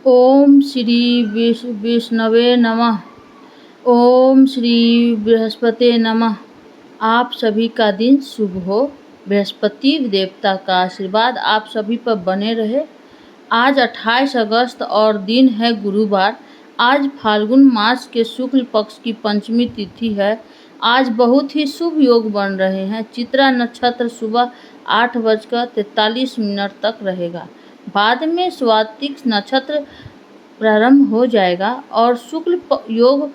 ओम श्री विष्णवे नमः। ओम श्री बृहस्पति नमः। आप सभी का दिन शुभ हो। बृहस्पति देवता का आशीर्वाद आप सभी पर बने रहे। आज 28 अगस्त और दिन है गुरुवार। आज फाल्गुन मास के शुक्ल पक्ष की पंचमी तिथि है। आज बहुत ही शुभ योग बन रहे हैं। चित्रा नक्षत्र सुबह 8:43 तक रहेगा। बाद में स्वातिक नक्षत्र प्रारंभ हो जाएगा और शुक्ल योग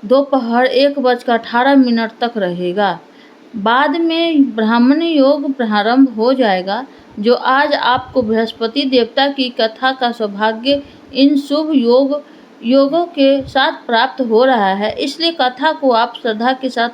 दोपहर 1:18 तक रहेगा। बाद में ब्राह्मण योग प्रारंभ हो जाएगा, जो आज आपको बृहस्पति देवता की कथा का सौभाग्य इन शुभ योगों के साथ प्राप्त हो रहा है। इसलिए कथा को आप श्रद्धा के साथ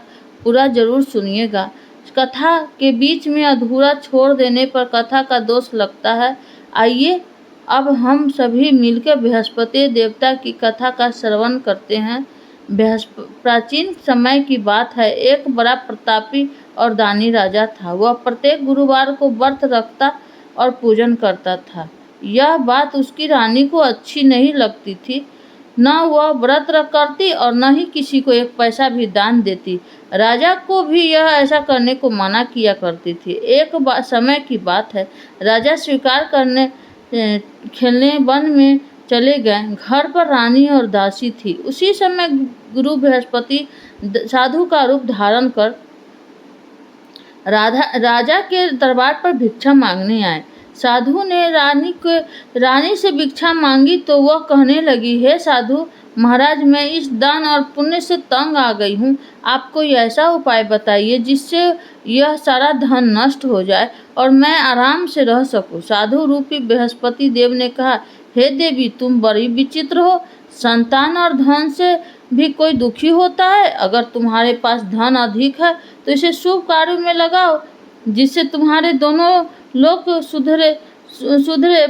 पूरा जरूर सुनिएगा। कथा के बीच में अधूरा छोड़ देने पर कथा का दोष लगता है। आइए अब हम सभी मिलकर बृहस्पति देवता की कथा का श्रवण करते हैं। प्राचीन समय की बात है। एक बड़ा प्रतापी और दानी राजा था। वह प्रत्येक गुरुवार को व्रत रखता और पूजन करता था। यह बात उसकी रानी को अच्छी नहीं लगती थी। न वह व्रत करती और न ही किसी को एक पैसा भी दान देती। राजा को भी यह ऐसा करने को मना किया करती थी। एक समय की बात है। राजा स्वीकार करने खेलने वन में चले गए। घर पर रानी और दासी थी। उसी समय गुरु बृहस्पति साधु का रूप धारण कर राजा के दरबार पर भिक्षा मांगने आए। साधु ने रानी से भिक्षा मांगी तो वह कहने लगी, हे साधु महाराज, मैं इस दान और पुण्य से तंग आ गई हूँ। आप कोई ऐसा उपाय बताइए जिससे यह सारा धन नष्ट हो जाए और मैं आराम से रह सकूं। साधु रूपी बृहस्पति देव ने कहा, हे देवी, तुम बड़ी विचित्र हो। संतान और धन से भी कोई दुखी होता है। अगर तुम्हारे पास धन अधिक है तो इसे शुभ कार्यों में लगाओ, जिससे तुम्हारे दोनों लोग सुधरे।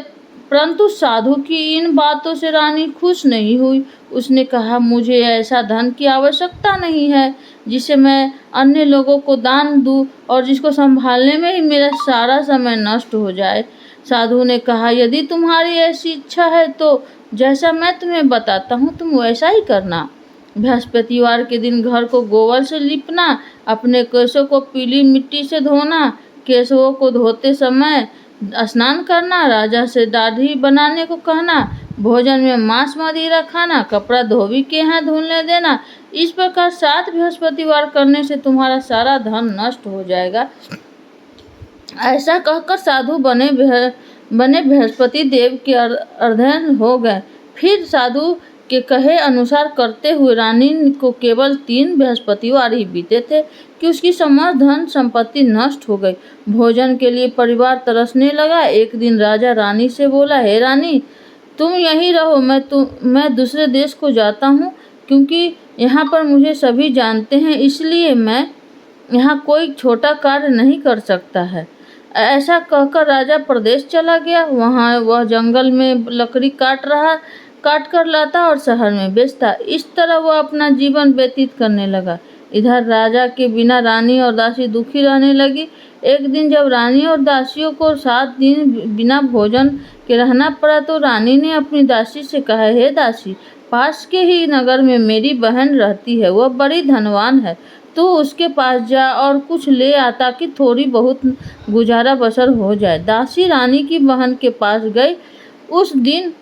परंतु साधु की इन बातों से रानी खुश नहीं हुई। उसने कहा, मुझे ऐसा धन की आवश्यकता नहीं है जिसे मैं अन्य लोगों को दान दूं और जिसको संभालने में ही मेरा सारा समय नष्ट हो जाए। साधु ने कहा, यदि तुम्हारी ऐसी इच्छा है तो जैसा मैं तुम्हें बताता हूँ तुम वैसा ही करना। बृहस्पतिवार के दिन घर को गोबर से लीपना, अपने केशों को पीली मिट्टी से धोना, केशों को धोते समय स्नान करना, राजा से दाढ़ी बनाने को कहना, भोजन में मांस मदिरा खाना, कपड़ा धोबी के यहाँ धुलने देना। इस प्रकार 7 बृहस्पतिवार करने से तुम्हारा सारा धन नष्ट हो जाएगा। ऐसा कहकर साधु बने बृहस्पति देव के अधीन हो गए। फिर साधु के कहे अनुसार करते हुए रानी को केवल 3 बृहस्पतिवार ही बीते थे कि उसकी समस्त धन संपत्ति नष्ट हो गई। भोजन के लिए परिवार तरसने लगा। एक दिन राजा रानी से बोला, हे रानी, तुम यहीं रहो, मैं दूसरे देश को जाता हूँ, क्योंकि यहाँ पर मुझे सभी जानते हैं, इसलिए मैं यहाँ कोई छोटा कार्य नहीं कर सकता है। ऐसा कहकर राजा प्रदेश चला गया। वहाँ वह जंगल में लकड़ी काट कर लाता और शहर में बेचता। इस तरह वह अपना जीवन व्यतीत करने लगा। इधर राजा के बिना रानी और दासी दुखी रहने लगी। एक दिन जब रानी और दासियों को 7 दिन बिना भोजन के रहना पड़ा तो रानी ने अपनी दासी से कहा, हे दासी, पास के ही नगर में मेरी बहन रहती है, वह बड़ी धनवान है। तू उसके पास जा और कुछ ले आ ताकि थोड़ी बहुत गुजारा बसर हो जाए। दासी रानी की बहन के पास गई। उस दिन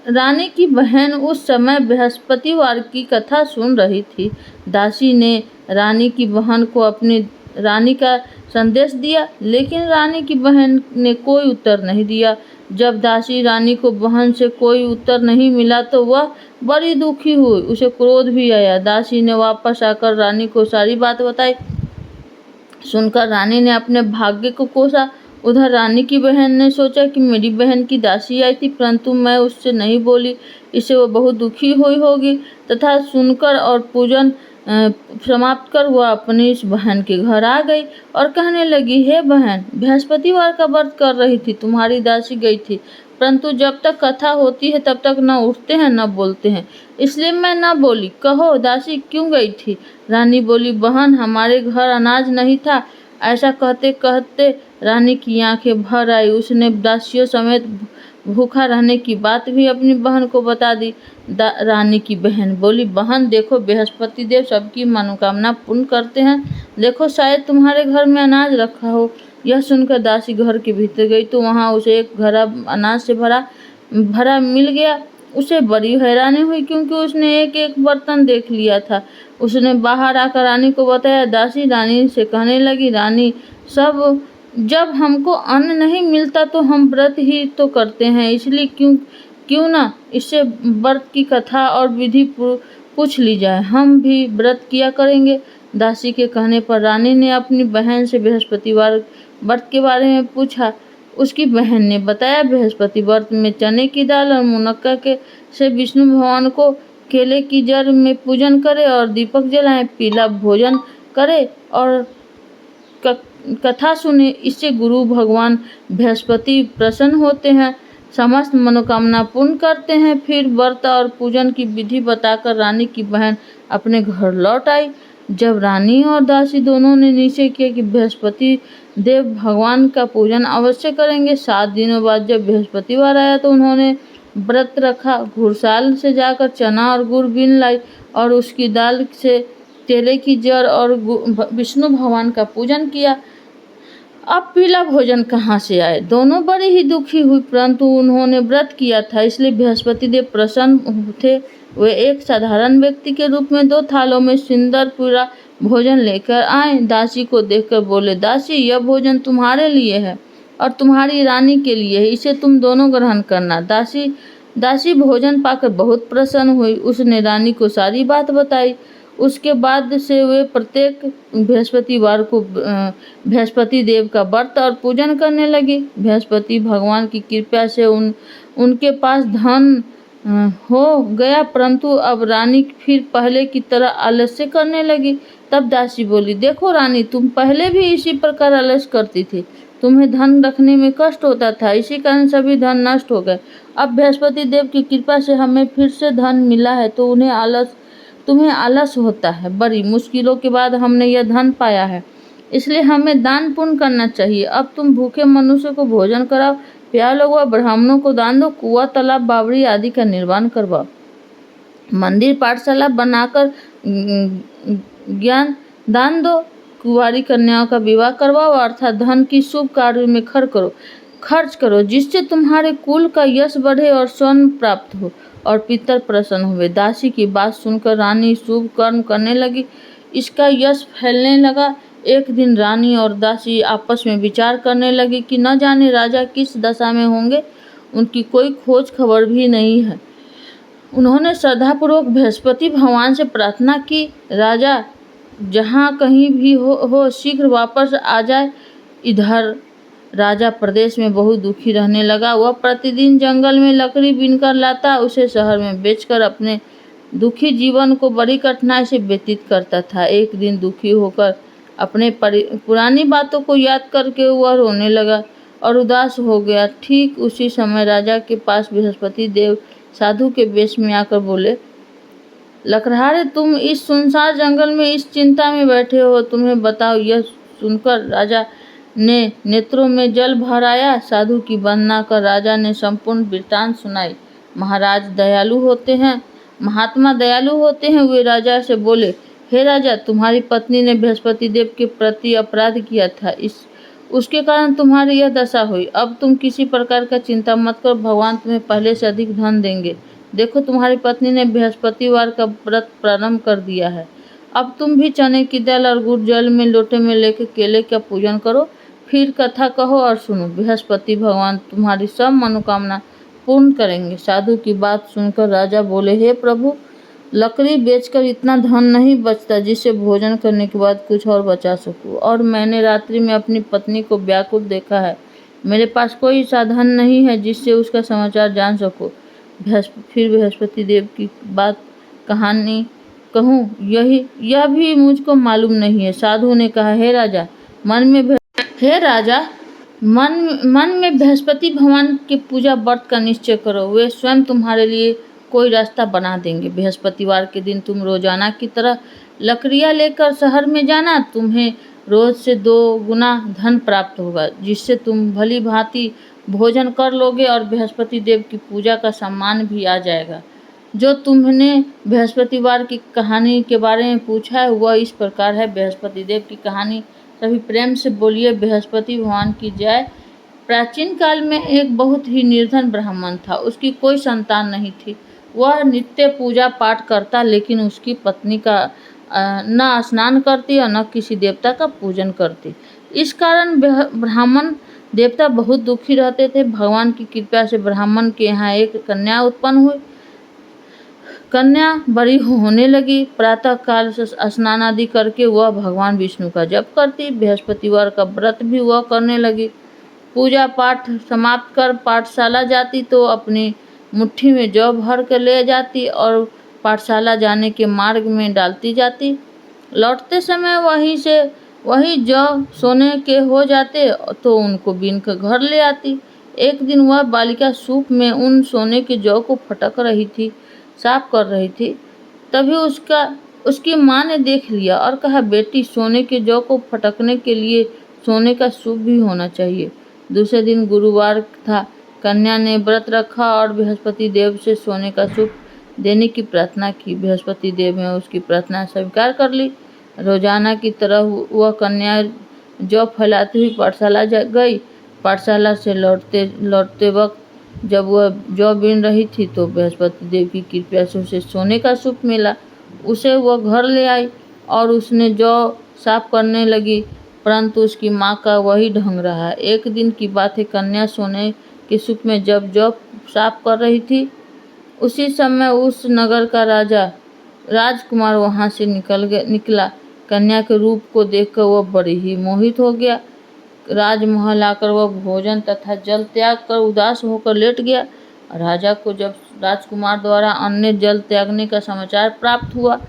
रानी की बहन उस समय बृहस्पतिवार की कथा सुन रही थी। दासी ने रानी की बहन को अपनी रानी का संदेश दिया, लेकिन रानी की बहन ने कोई उत्तर नहीं दिया। जब दासी रानी को बहन से कोई उत्तर नहीं मिला तो वह बड़ी दुखी हुई। उसे क्रोध भी आया। दासी ने वापस आकर रानी को सारी बात बताई। सुनकर रानी ने अपने भाग्य को कोसा। उधर रानी की बहन ने सोचा कि मेरी बहन की दासी आई थी, परंतु मैं उससे नहीं बोली, इससे वो बहुत दुखी हुई होगी। तथा सुनकर और पूजन समाप्त कर वह अपनी इस बहन के घर आ गई और कहने लगी, हे बहन, बृहस्पतिवार का व्रत कर रही थी, तुम्हारी दासी गई थी, परंतु जब तक कथा होती है तब तक न उठते हैं न बोलते हैं, इसलिए मैं न बोली। कहो दासी क्यों गई थी? रानी बोली, बहन, हमारे घर अनाज नहीं था। ऐसा कहते कहते रानी की आंखें भर आई। उसने दासियों समेत भूखा रहने की बात भी अपनी बहन को बता दी। रानी की बहन बोली, बहन देखो, बृहस्पति देव सबकी मनोकामना पूर्ण करते हैं। देखो, शायद तुम्हारे घर में अनाज रखा हो। यह सुनकर दासी घर के भीतर गई तो वहाँ उसे एक घड़ा अनाज से भरा मिल गया। उसे बड़ी हैरानी हुई क्योंकि उसने एक एक बर्तन देख लिया था। उसने बाहर आकर रानी को बताया। दासी रानी से कहने लगी, रानी, सब जब हमको अन्न नहीं मिलता तो हम व्रत ही तो करते हैं, इसलिए क्यों ना इससे व्रत की कथा और विधि पूछ ली जाए, हम भी व्रत किया करेंगे। दासी के कहने पर रानी ने अपनी बहन से बृहस्पतिवार व्रत के बारे में पूछा। उसकी बहन ने बताया, बृहस्पति व्रत में चने की दाल और मुनक्का के से विष्णु भगवान को केले की जड़ में पूजन करे और दीपक जलाएं, पीला भोजन करे और कथा सुने। इससे गुरु भगवान बृहस्पति प्रसन्न होते हैं, समस्त मनोकामना पूर्ण करते हैं। फिर व्रत और पूजन की विधि बताकर रानी की बहन अपने घर लौट आई। जब रानी और दासी दोनों ने निश्चय किया कि बृहस्पति देव भगवान का पूजन अवश्य करेंगे, 7 दिनों बाद जब बृहस्पतिवार आया तो उन्होंने व्रत रखा। घुड़साल से जाकर चना और गुड़ बीन लाई और उसकी दाल से केले की जड़ और विष्णु भगवान का पूजन किया। अब पीला भोजन कहाँ से आए? दोनों बड़ी ही दुखी हुई, परंतु उन्होंने व्रत किया था इसलिए बृहस्पति देव प्रसन्न थे। वे एक साधारण व्यक्ति के रूप में 2 थालों में सुंदर पूरा भोजन लेकर आए। दासी को देखकर बोले, दासी, यह भोजन तुम्हारे लिए है और तुम्हारी रानी के लिए है, इसे तुम दोनों ग्रहण करना। दासी भोजन पाकर बहुत प्रसन्न हुई। उसने रानी को सारी बात बताई। उसके बाद से वे प्रत्येक बृहस्पतिवार को बृहस्पति देव का व्रत और पूजन करने लगे। बृहस्पति भगवान की कृपा से उनके पास धन हो गया, परंतु अब रानी फिर पहले की तरह आलस्य करने लगी। तब दासी बोली, देखो रानी, तुम पहले भी इसी प्रकार आलस्य करती थी, तुम्हें धन रखने में कष्ट होता था, इसी कारण सभी धन नष्ट हो गए। अब बृहस्पति देव की कृपा से हमें फिर से धन मिला है तो तुम्हें आलस होता है। बड़ी मुश्किलों के बाद हमने यह धन पाया है, इसलिए हमें दान पुण्य करना चाहिए। अब तुम भूखे मनुष्य को भोजन कराओ, प्यार लगवाओ, ब्राह्मणों को दान दो, कुआं, तालाब, बावड़ी आदि का निर्माण करवाओ, मंदिर पाठशाला बनाकर ज्ञान दान दो, कुंवारी कन्याओं का विवाह करवाओ, अर्थात धन की शुभ कार्य में खर्च करो, जिससे तुम्हारे कुल का यश बढ़े और स्वर्ण प्राप्त हो और पितर प्रसन्न हुए। दासी की बात सुनकर रानी शुभ कर्म करने लगी, इसका यश फैलने लगा। एक दिन रानी और दासी आपस में विचार करने लगी कि न जाने राजा किस दशा में होंगे, उनकी कोई खोज खबर भी नहीं है। उन्होंने श्रद्धापूर्वक बृहस्पति भगवान से प्रार्थना की, राजा जहाँ कहीं भी हो शीघ्र वापस आ जाए। इधर राजा प्रदेश में बहुत दुखी रहने लगा। वह प्रतिदिन जंगल में लकड़ी बीनकर लाता, उसे शहर में बेचकर अपने दुखी जीवन को बड़ी कठिनाई से व्यतीत करता था। एक दिन दुखी होकर अपने पुरानी बातों को याद करके वह रोने लगा और उदास हो गया। ठीक उसी समय राजा के पास बृहस्पति देव साधु के वेश में आकर बोले, लकड़हारे, तुम इस सुनसान जंगल में इस चिंता में बैठे हो, तुम्हें बताओ। यह सुनकर राजा ने नेत्रों में जल भर आया। साधु की वंदना कर राजा ने संपूर्ण वृत्तांत सुनाई। महाराज दयालु होते हैं, महात्मा दयालु होते हैं। वे राजा से बोले, हे राजा, तुम्हारी पत्नी ने बृहस्पति देव के प्रति अपराध किया था, उसके कारण तुम्हारी यह दशा हुई। अब तुम किसी प्रकार का चिंता मत करो, भगवान तुम्हें पहले से अधिक धन देंगे। देखो, तुम्हारी पत्नी ने बृहस्पतिवार का व्रत प्रारंभ कर दिया है। अब तुम भी चने की दाल और गुड़ जल में लोटे में लेकर केले का पूजन करो, फिर कथा कहो और सुनो। बृहस्पति भगवान तुम्हारी सब मनोकामना पूर्ण करेंगे। साधु की बात सुनकर राजा बोले, हे प्रभु, लकड़ी बेचकर इतना धन नहीं बचता जिससे भोजन करने के बाद कुछ और बचा सकूं, और मैंने रात्रि में अपनी पत्नी को व्याकुल देखा है। मेरे पास कोई साधन नहीं है जिससे उसका समाचार जान सकूं। फिर बृहस्पति देव की बात कहानी कहूँ, यह भी मुझको मालूम नहीं है। साधु ने कहा, हे राजा, मन में बृहस्पति भगवान की पूजा व्रत का निश्चय करो, वे स्वयं तुम्हारे लिए कोई रास्ता बना देंगे। बृहस्पतिवार के दिन तुम रोजाना की तरह लकड़ियाँ लेकर शहर में जाना, तुम्हें रोज से 2 गुना धन प्राप्त होगा, जिससे तुम भली भांति भोजन कर लोगे और बृहस्पति देव की पूजा का सम्मान भी आ जाएगा। जो तुमने बृहस्पतिवार की कहानी के बारे में पूछा है वह इस प्रकार है। बृहस्पति देव की कहानी। सभी प्रेम से बोलिए बृहस्पति भगवान की जय। प्राचीन काल में एक बहुत ही निर्धन ब्राह्मण था। उसकी कोई संतान नहीं थी। वह नित्य पूजा पाठ करता, लेकिन उसकी पत्नी का न स्नान करती और न किसी देवता का पूजन करती। इस कारण ब्राह्मण देवता बहुत दुखी रहते थे। भगवान की कृपा से ब्राह्मण के यहाँ एक कन्या उत्पन्न हुई। कन्या बड़ी होने लगी। प्रातः काल से स्नान आदि करके वह भगवान विष्णु का जप करती। बृहस्पतिवार का व्रत भी वह करने लगी। पूजा पाठ समाप्त कर पाठशाला जाती तो अपनी मुट्ठी में जौ भर कर ले जाती और पाठशाला जाने के मार्ग में डालती जाती। लौटते समय वही जौ सोने के हो जाते तो उनको बीन कर घर ले आती। एक दिन वह बालिका सूप में उन सोने के जौ को फटक रही थी, साफ कर रही थी। तभी उसकी माँ ने देख लिया और कहा, बेटी, सोने के जौ को फटकने के लिए सोने का सूप भी होना चाहिए। दूसरे दिन गुरुवार था। कन्या ने व्रत रखा और बृहस्पति देव से सोने का सूप देने की प्रार्थना की। बृहस्पति देव ने उसकी प्रार्थना स्वीकार कर ली। रोजाना की तरह वह कन्या जौ फैलाती हुई पाठशाला गई। पाठशाला से लौटते वक्त जब वह जौ बीन रही थी तो बृहस्पति देव की कृपा से उसे सोने का सूप मिला। उसे वह घर ले आई और उसने जौ साफ करने लगी, परंतु उसकी माँ का वही ढंग रहा। एक दिन की बात है, कन्या सोने के सूप में जब जौ साफ कर रही थी, उसी समय उस नगर का राजकुमार वहां से निकला। कन्या के रूप को देखकर वह बड़ी ही मोहित हो गया। राजमहल आकर वह भोजन तथा जल त्याग कर उदास होकर लेट गया। राजा को जब राजकुमार द्वारा अन्न जल त्यागने का समाचार प्राप्त हुआ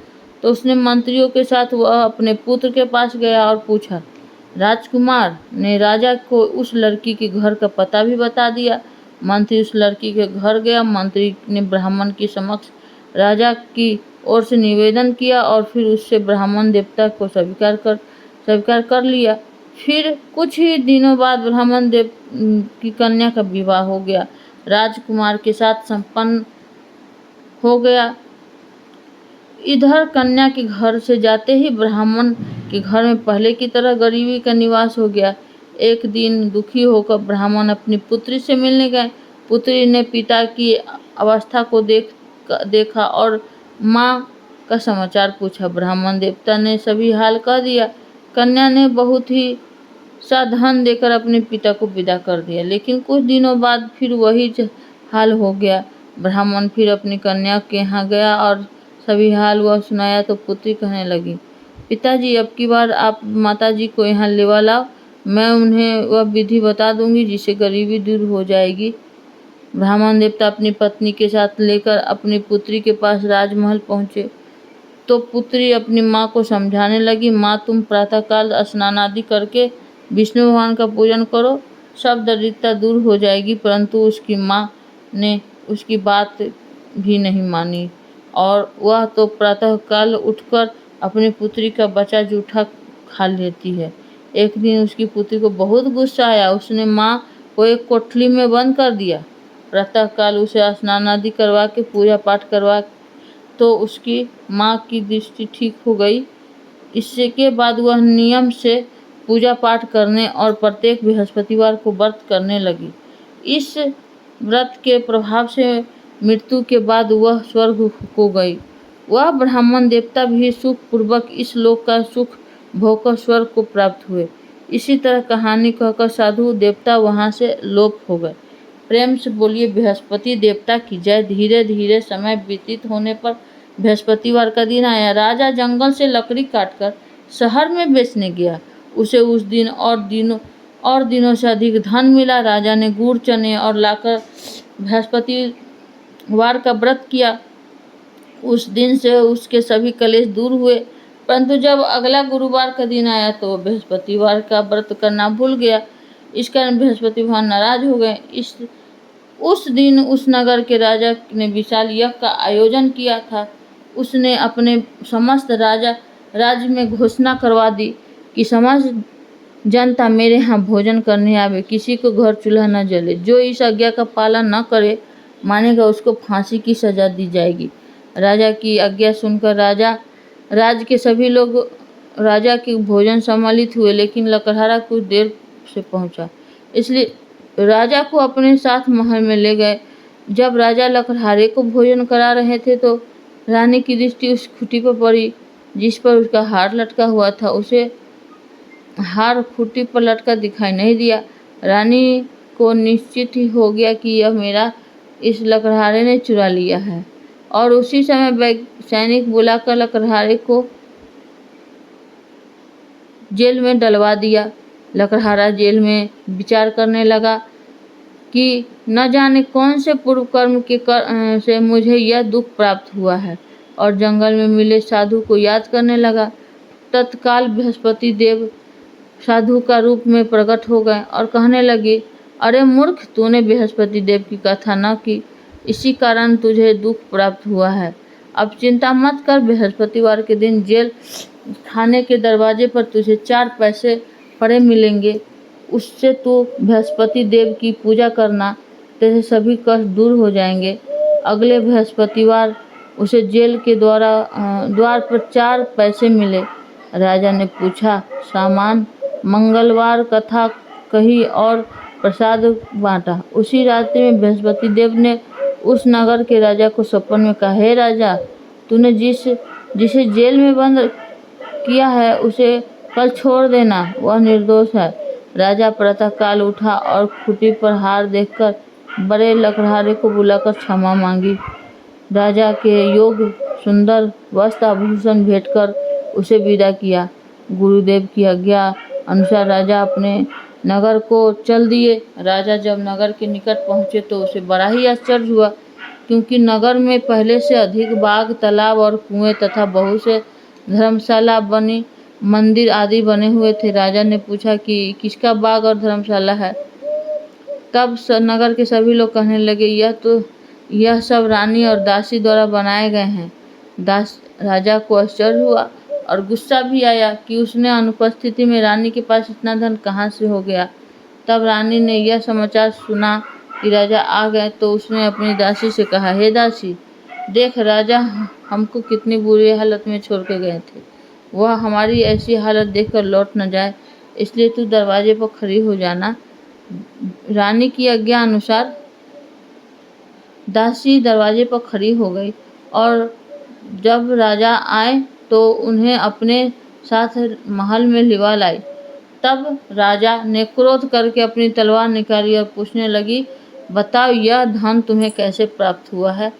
तो उसने मंत्रियों के साथ वह अपने पुत्र के पास गया और पूछा। राजकुमार ने राजा को उस लड़की के घर का पता भी बता दिया। मंत्री उस लड़की के घर गया। मंत्री ने ब्राह्मण के समक्ष राजा की ओर से निवेदन किया और फिर उससे ब्राह्मण देवता को स्वीकार कर लिया। फिर कुछ ही दिनों बाद ब्राह्मण देव की कन्या का विवाह हो गया, राजकुमार के साथ संपन्न हो गया। इधर कन्या के घर से जाते ही ब्राह्मण के घर में पहले की तरह गरीबी का निवास हो गया। एक दिन दुखी होकर ब्राह्मण अपनी पुत्री से मिलने गए। पुत्री ने पिता की अवस्था को देखा और माँ का समाचार पूछा। ब्राह्मण देवता ने सभी हाल कह दिया। कन्या ने बहुत ही सा धन देकर अपने पिता को विदा कर दिया, लेकिन कुछ दिनों बाद फिर वही हाल हो गया। ब्राह्मण फिर अपनी कन्या के यहाँ गया और सभी हाल वह सुनाया तो पुत्री कहने लगी, पिताजी, अब की बार आप माताजी को यहाँ लेवा लाओ, मैं उन्हें वह विधि बता दूंगी जिससे गरीबी दूर हो जाएगी। ब्राह्मण देवता अपनी पत्नी के साथ लेकर अपनी पुत्री के पास राजमहल पहुँचे तो पुत्री अपनी माँ को समझाने लगी, माँ, तुम प्रातःकाल स्नान आदि करके विष्णु भगवान का पूजन करो, सब दरिद्रता दूर हो जाएगी। परंतु उसकी माँ ने उसकी बात भी नहीं मानी और वह तो प्रातःकाल उठकर अपनी पुत्री का बचा जूठा खा लेती है। एक दिन उसकी पुत्री को बहुत गुस्सा आया। उसने माँ को एक कोठली में बंद कर दिया। प्रातःकाल उसे स्नान आदि करवा के पूजा पाठ करवा तो उसकी माँ की दृष्टि ठीक हो गई। इससे के बाद वह नियम से पूजा पाठ करने और प्रत्येक बृहस्पतिवार को व्रत करने लगी। इस व्रत के प्रभाव से मृत्यु के बाद वह स्वर्ग को गई। वह ब्राह्मण देवता भी सुख पूर्वक इस लोक का सुख भोगकर स्वर्ग को प्राप्त हुए। इसी तरह कहानी कहकर साधु देवता वहां से लोप हो गए। प्रेम से बोलिए बृहस्पति देवता की जय। धीरे धीरे समय व्यतीत होने पर बृहस्पतिवार का दिन आया। राजा जंगल से लकड़ी काटकर शहर में बेचने गया। उसे उस दिन और दिनों से अधिक धन मिला। राजा ने गुड़ चने और लाकर बृहस्पतिवार का व्रत किया। उस दिन से उसके सभी कलेश दूर हुए। परंतु जब अगला गुरुवार का दिन आया तो बृहस्पतिवार का व्रत करना भूल गया। इस कारण बृहस्पति भगवान नाराज हो गए। उस दिन उस नगर के राजा ने विशाल यज्ञ का आयोजन किया था। उसने अपने समस्त राज्य में घोषणा करवा दी कि जनता मेरे यहाँ भोजन करने आवे, किसी को घर चूल्हा न जले। जो इस आज्ञा का पालन न करे मानेगा उसको फांसी की सजा दी जाएगी। राजा की आज्ञा सुनकर राज्य के सभी लोग राजा के भोजन सम्मिलित हुए, लेकिन लकड़हारा कुछ देर से पहुंचा, इसलिए राजा को अपने साथ महल में ले गए। जब राजा लकड़हारे को भोजन करा रहे थे तो रानी की दृष्टि उस खूंटी पर पड़ी जिस पर उसका हार लटका हुआ था। उसे हार खूंटी पर लटका दिखाई नहीं दिया। रानी को निश्चित ही हो गया कि यह मेरा इस लकड़हारे ने चुरा लिया है, और उसी समय सैनिक बुलाकर लकड़हारे को जेल में डलवा दिया। लकड़हारा जेल में विचार करने लगा कि न जाने कौन से पूर्व कर्म से मुझे यह दुख प्राप्त हुआ है, और जंगल में मिले साधु को याद करने लगा। तत्काल बृहस्पति देव साधु का रूप में प्रकट हो गए और कहने लगे, अरे मूर्ख, तूने बृहस्पति देव की कथा न की, इसी कारण तुझे दुख प्राप्त हुआ है। अब चिंता मत कर, बृहस्पतिवार के दिन जेल खाने के दरवाजे पर तुझे 4 पैसे पड़े मिलेंगे। उससे तू बृहस्पति देव की पूजा करना, तेरे सभी कष्ट दूर हो जाएंगे। अगले बृहस्पतिवार उसे जेल के द्वार पर 4 पैसे मिले। राजा ने पूछा, सामान मंगलवार कथा कही और प्रसाद बांटा। उसी रात्रि में बृहस्पति देव ने उस नगर के राजा को सपन में कहा, हे राजा, तूने जिसे जेल में बंद किया है उसे कल छोड़ देना, वह निर्दोष है। राजा प्रातःकाल उठा और खूंटी पर हार देखकर बड़े लकड़हारे को बुलाकर क्षमा मांगी। राजा के योग्य सुंदर वस्त्र आभूषण भेंट कर उसे विदा किया। गुरुदेव की आज्ञा अनुसार राजा अपने नगर को चल दिए। राजा जब नगर के निकट पहुंचे तो उसे बड़ा ही आश्चर्य हुआ, क्योंकि नगर में पहले से अधिक बाग, तालाब और कुएं तथा बहुत से धर्मशाला बनी मंदिर आदि बने हुए थे। राजा ने पूछा कि किसका बाग और धर्मशाला है। तब नगर के सभी लोग कहने लगे, यह सब रानी और दासी द्वारा बनाए गए हैं। राजा को आश्चर्य हुआ और गुस्सा भी आया कि उसने अनुपस्थिति में रानी के पास इतना धन कहाँ से हो गया। तब रानी ने यह समाचार सुना कि राजा आ गए तो उसने अपनी दासी से कहा, हे दासी, देख, राजा हमको कितनी बुरी हालत में छोड़ के गए थे। वह हमारी ऐसी हालत देखकर लौट न जाए, इसलिए तू दरवाजे पर खड़ी हो जाना। रानी की आज्ञा अनुसार दासी दरवाजे पर खड़ी हो गई, और जब राजा आए तो उन्हें अपने साथ महल में लिवा लाई। तब राजा ने क्रोध करके अपनी तलवार निकाली और पूछने लगी, बताओ, यह धन तुम्हें कैसे प्राप्त हुआ है।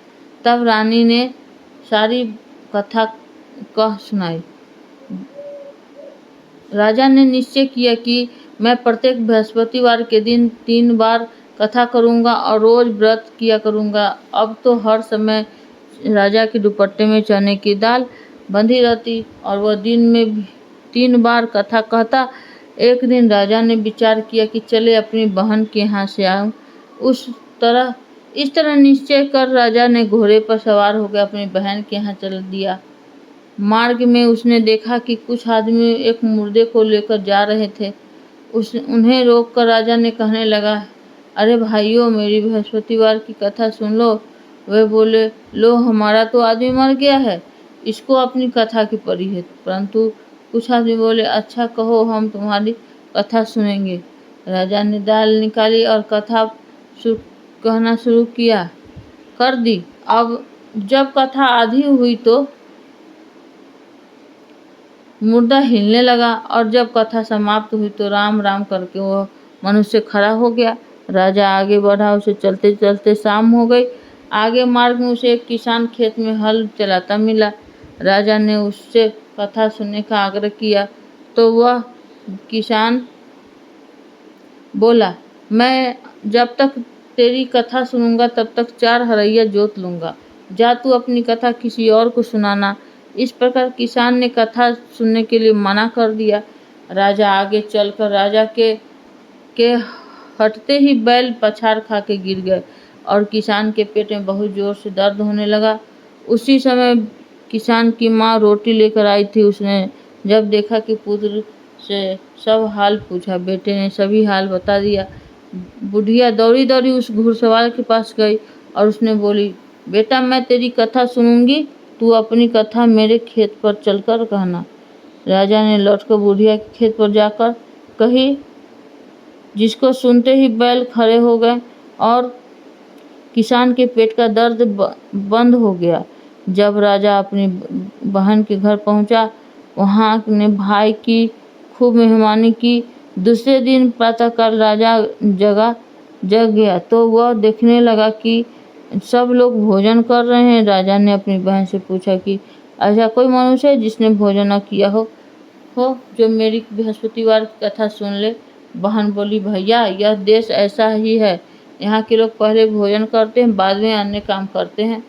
तब रानी ने सारी कथा कह सुनाई। राजा ने निश्चय किया कि मैं प्रत्येक बृहस्पतिवार के दिन 3 बार कथा करूंगा और रोज व्रत किया करूंगा। अब तो हर समय राजा के दुपट्टे में चने की दाल बंधी रहती और वह दिन में 3 बार कथा कहता। एक दिन राजा ने विचार किया कि चले अपनी बहन के यहाँ से आऊं। इस तरह निश्चय कर राजा ने घोड़े पर सवार होकर अपनी बहन के यहाँ चल दिया। मार्ग में उसने देखा कि कुछ आदमी एक मुर्दे को लेकर जा रहे थे। उन्हें रोककर राजा ने कहने लगा, अरे भाइयों, मेरी बृहस्पतिवार की कथा सुन लो। वे बोले, लो, हमारा तो आदमी मर गया है, इसको अपनी कथा की पड़ी है। परंतु कुछ आदमी बोले, अच्छा कहो, हम तुम्हारी कथा सुनेंगे। राजा ने दाल निकाली और कथा कहना शुरू कर दी। अब जब कथा आधी हुई तो मुर्दा हिलने लगा, और जब कथा समाप्त हुई तो राम राम करके वह मनुष्य खड़ा हो गया। राजा आगे बढ़ा, उसे चलते चलते शाम हो गई। आगे मार्ग में उसे एक किसान खेत में हल चलाता मिला। राजा ने उससे कथा सुनने का आग्रह किया तो वह किसान बोला, मैं जब तक तेरी कथा सुनूंगा तब तक 4 हरैया जोत लूंगा। जा, तू अपनी कथा किसी और को सुनाना। इस प्रकार किसान ने कथा सुनने के लिए मना कर दिया। राजा आगे चलकर राजा के हटते ही बैल पछाड़ खा के गिर गए और किसान के पेट में बहुत जोर से दर्द होने लगा। उसी समय किसान की माँ रोटी लेकर आई थी। उसने जब देखा कि पुत्र से सब हाल पूछा। बेटे ने सभी हाल बता दिया। बुढ़िया दौड़ी दौड़ी उस घुड़सवार के पास गई और उसने बोली, बेटा मैं तेरी कथा सुनूंगी, तू अपनी कथा मेरे खेत पर चलकर कहना। राजा ने लौटकर बुढ़िया के खेत पर जाकर कही, जिसको सुनते ही बैल खड़े हो गए और किसान के पेट का दर्द बंद हो गया। जब राजा अपनी बहन के घर पहुंचा, वहां ने भाई की खूब मेहमानी की। दूसरे दिन प्रातःकाल राजा जग गया तो वह देखने लगा कि सब लोग भोजन कर रहे हैं। राजा ने अपनी बहन से पूछा कि ऐसा कोई मनुष्य है जिसने भोजन न किया हो जो मेरी बृहस्पतिवार की कथा सुन ले। बहन बोली, भैया यह देश ऐसा ही है, यहाँ के लोग पहले भोजन करते हैं, बाद में अन्य काम करते हैं।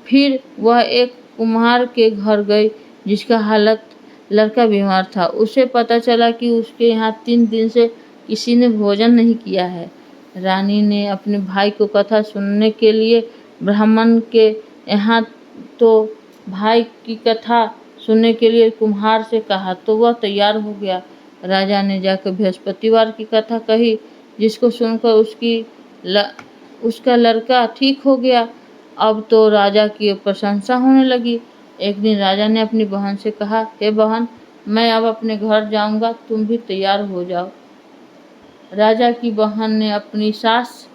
फिर वह एक कुम्हार के घर गई जिसका हालत लड़का बीमार था। उसे पता चला कि उसके यहाँ 3 दिन से किसी ने भोजन नहीं किया है। रानी ने अपने भाई को कथा सुनने के लिए ब्राह्मण के यहाँ तो भाई की कथा सुनने के लिए कुम्हार से कहा तो वह तैयार हो गया। राजा ने जाकर बृहस्पतिवार की कथा कही, जिसको सुनकर उसका लड़का ठीक हो गया। अब तो राजा की प्रशंसा होने लगी। एक दिन राजा ने अपनी बहन से कहा, हे बहन, मैं अब अपने घर जाऊंगा, तुम भी तैयार हो जाओ। राजा की बहन ने अपनी सास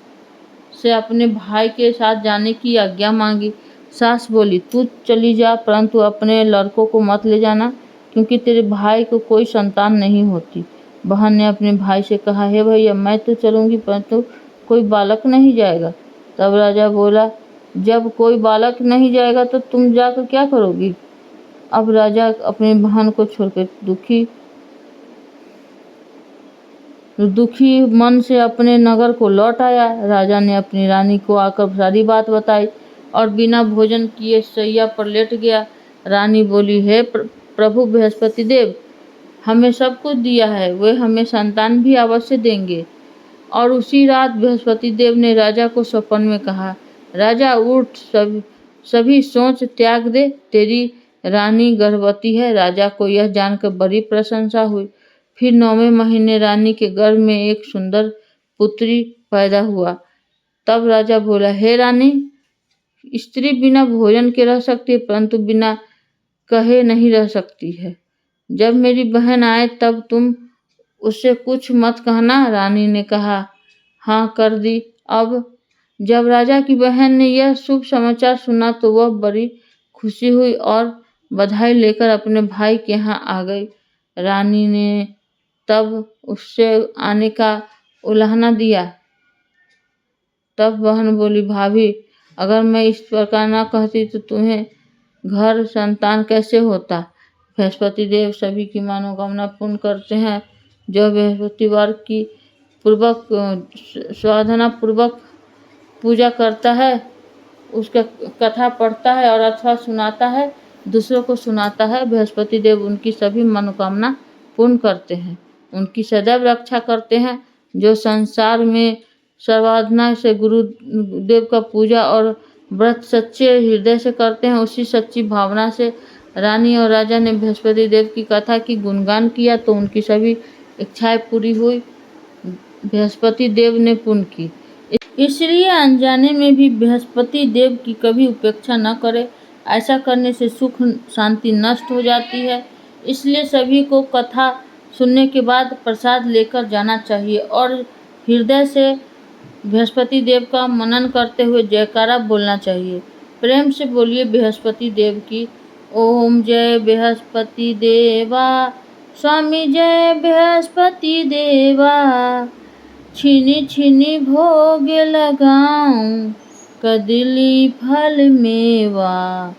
से अपने भाई के साथ जाने की आज्ञा मांगी। सास बोली, तू चली जा, परंतु अपने लड़कों को मत ले जाना, क्योंकि तेरे भाई को कोई संतान नहीं होती। बहन ने अपने भाई से कहा, हे भैया, मैं तो चलूंगी, परंतु कोई बालक नहीं जाएगा। तब राजा बोला, जब कोई बालक नहीं जाएगा तो तुम जाकर क्या करोगी। अब राजा अपनी बहन को छोड़कर दुखी मन से अपने नगर को लौट आया। राजा ने अपनी रानी को आकर सारी बात बताई और बिना भोजन किए शैया पर लेट गया। रानी बोली, हे प्रभु बृहस्पति देव, हमें सब कुछ दिया है, वे हमें संतान भी अवश्य देंगे। और उसी रात बृहस्पति देव ने राजा को स्वप्न में कहा, राजा उठ, सभी सोच त्याग दे, तेरी रानी गर्भवती है। राजा को यह जानकर बड़ी प्रशंसा हुई। फिर 9वें महीने रानी के गर्भ में एक सुंदर पुत्री पैदा हुआ। तब राजा बोला, हे रानी, स्त्री बिना भोजन के रह सकती है, परंतु बिना कहे नहीं रह सकती है। जब मेरी बहन आए तब तुम उससे कुछ मत कहना। रानी ने कहा, हाँ, कर दी। अब जब राजा की बहन ने यह शुभ समाचार सुना तो वह बड़ी खुशी हुई और बधाई लेकर अपने भाई के यहाँ आ गई। रानी ने तब उससे आने का उलाहना दिया। तब बहन बोली, भाभी, अगर मैं इस प्रकार न कहती तो तुम्हें घर संतान कैसे होता। बृहस्पति देव सभी की मनोकामना पूर्ण करते हैं। जो बृहस्पतिवार की साधना पूर्वक पूजा करता है, उसका कथा पढ़ता है और अथवा सुनाता है, दूसरों को सुनाता है, बृहस्पति देव उनकी सभी मनोकामना पूर्ण करते हैं, उनकी सदैव रक्षा करते हैं। जो संसार में सर्वाराधना से गुरुदेव का पूजा और व्रत सच्चे हृदय से करते हैं, उसी सच्ची भावना से रानी और राजा ने बृहस्पति देव की कथा की गुणगान किया तो उनकी सभी इच्छाएं पूरी हुई, बृहस्पति देव ने पूर्ण की। इसलिए अनजाने में भी बृहस्पति देव की कभी उपेक्षा न करें। ऐसा करने से सुख शांति नष्ट हो जाती है। इसलिए सभी को कथा सुनने के बाद प्रसाद लेकर जाना चाहिए और हृदय से बृहस्पति देव का मनन करते हुए जयकारा बोलना चाहिए। प्रेम से बोलिए बृहस्पति देव की। ओम जय बृहस्पति देवा, स्वामी जय बृहस्पति देवा, छिनी छिनी भोग लगाऊं, कदली फल मेवा।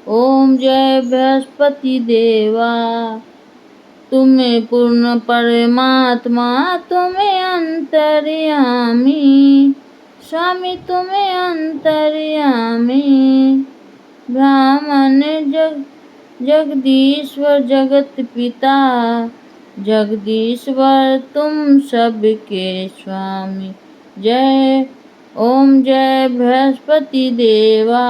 ओम जय बृहस्पति देवा, तुम्हें पूर्ण परमात्मा, तुम्हें अंतर्यामी, स्वामी तुम्हें अंतर्यामी। ब्राह्मण जगदीश्वर जगत पिता, जगदीश्वर तुम सबके स्वामी। जय ओम जय बृहस्पति देवा,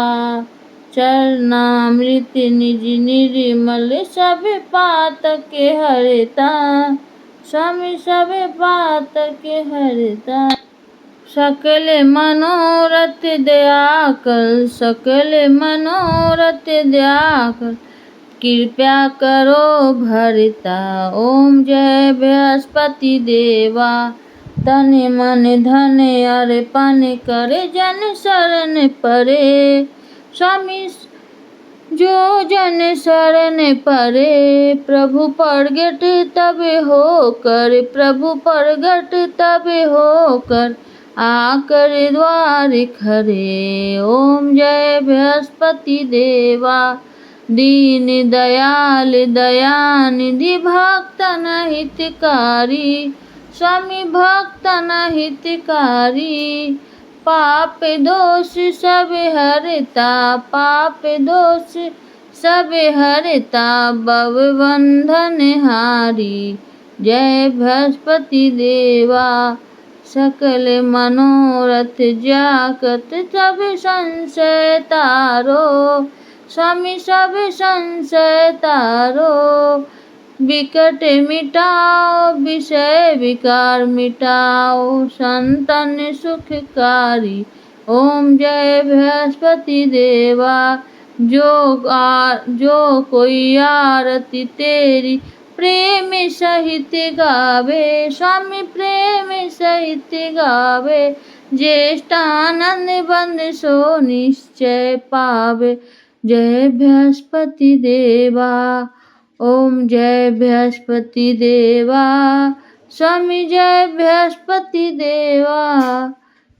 चरणामृत निज निर्मल, सब पातक हरता, स्वामी सबे बात के हरता। सकल मनोरथ दया कर, सकल मनोरथ दया कर, कृपया करो भरता। ओम जय बृहस्पति देवा, तन मन धन अर्पण करे जन शरण परे। स्वामी जो जन शरण परे, प्रभु प्रगट तब होकर, प्रभु प्रगट तब होकर, आकर द्वार खरे। ओम जय बृहस्पति देवा, दीन दयाल दयानिधि, भक्तन हितकारी। स्वामी भक्तन हितकारी, पाप दोष सब हरता, पाप दोष सब हरता, भव बंधन हारी। जय बृहस्पति देवा, सकल मनोरथ जागत, सब संशय तारो। स्वामी सब संशय तारो, विकट मिटाओ, विषय विकार मिटाओ, संतन सुखकारी। ओम जय बृहस्पति देवा, जो कोई आरती तेरी प्रेम सहित गावे। स्वामी प्रेम सहित गावे, ज्येष्ठानंद बंद सो निश्चय पावे। जय बृहस्पति देवा, ओम जय बृहस्पति देवा। स्वामी जय बृहस्पति देवा,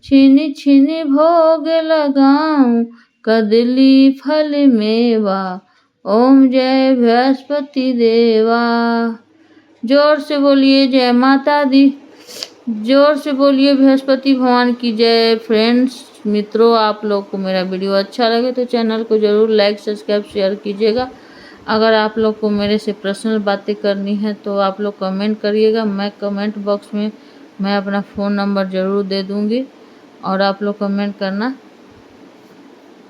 छिन छिन भोग लगाऊं, कदली फल मेवा। ओम जय बृहस्पति देवा। जोर से बोलिए जय माता दी, जोर से बोलिए बृहस्पति भगवान की जय। फ्रेंड्स, मित्रों, आप लोग को मेरा वीडियो अच्छा लगे तो चैनल को ज़रूर लाइक सब्सक्राइब शेयर कीजिएगा। अगर आप लोग को मेरे से पर्सनल बातें करनी है तो आप लोग कमेंट करिएगा, मैं कमेंट बॉक्स में मैं अपना फ़ोन नंबर ज़रूर दे दूँगी और आप लोग कमेंट करना।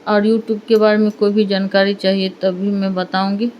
और यूट्यूब के बारे में कोई भी जानकारी चाहिए तभी मैं बताऊँगी।